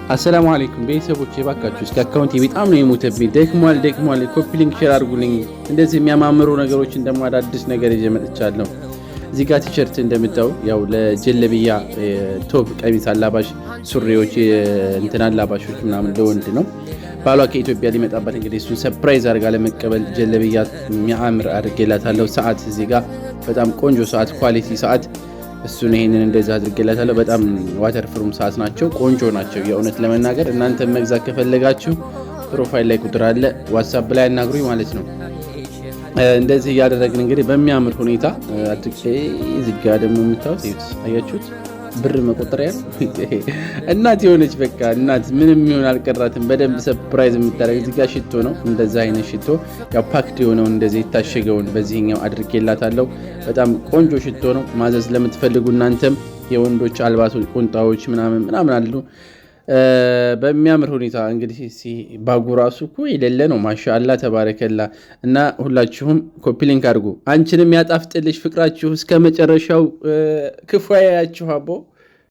አሰላሙ አለይኩም ቤተሰቦቼ፣ ባካችሁ እስኪ አካውንቴ በጣም ነው የሞተብኝ። ደክሟል። ኮፒ ሊንክ ሼር አድርጉልኝ። እንደዚህ የሚያማምሩ ነገሮችን ደግሞ አዳዲስ ነገር ይዤ መጥቻለሁ። እዚህ ጋር ቲሸርት እንደምታው ያው ለጀለብያ ቶፕ ቀሚስ አላባሽ ሱሪዎች እንትን አላባሾች ምናምን ለወንድ ነው። ባሏ ከኢትዮጵያ ሊመጣባት እንግዲህ እሱን ሰርፕራይዝ አድርጋ ለመቀበል ጀለብያ የሚያምር አድርጌላታለሁ። ሰዓት እዚህ ጋር በጣም ቆንጆ ሰዓት፣ ኳሊቲ ሰዓት እሱን ይሄንን እንደዛ አድርጌላታለሁ። በጣም ዋተር ፍሩም ሰዓት ናቸው፣ ቆንጆ ናቸው። የእውነት ለመናገር እናንተ መግዛት ከፈለጋችሁ ፕሮፋይል ላይ ቁጥር አለ፣ ዋትስአፕ ላይ አናግሩኝ ማለት ነው። እንደዚህ እያደረግን እንግዲህ በሚያምር ሁኔታ አድርጌ እዚህ ጋር ደግሞ የምታዩት አያችሁት፣ ብር መቆጠሪያ ነው። እናት የሆነች በቃ እናት ምንም ይሆን አልቀራትም። በደንብ ሰርፕራይዝ የምታደርግ እዚህ ጋር ሽቶ ነው። እንደዛ አይነት ሽቶ ያው ፓክድ የሆነውን እንደዚህ የታሸገውን በዚህኛው አድርጌላታለሁ። በጣም ቆንጆ ሽቶ ነው። ማዘዝ ለምትፈልጉ እናንተም የወንዶች አልባሶች፣ ቁንጣዎች ምናምን አሉ በሚያምር ሁኔታ እንግዲህ ባጉ ራሱ እኮ የሌለ ነው። ማሻአላ ተባረከላ። እና ሁላችሁም ኮፒ ሊንክ አድርጉ። አንቺንም ያጣፍጥልሽ ፍቅራችሁ እስከ መጨረሻው። ክፉ ያያችሁ አቦ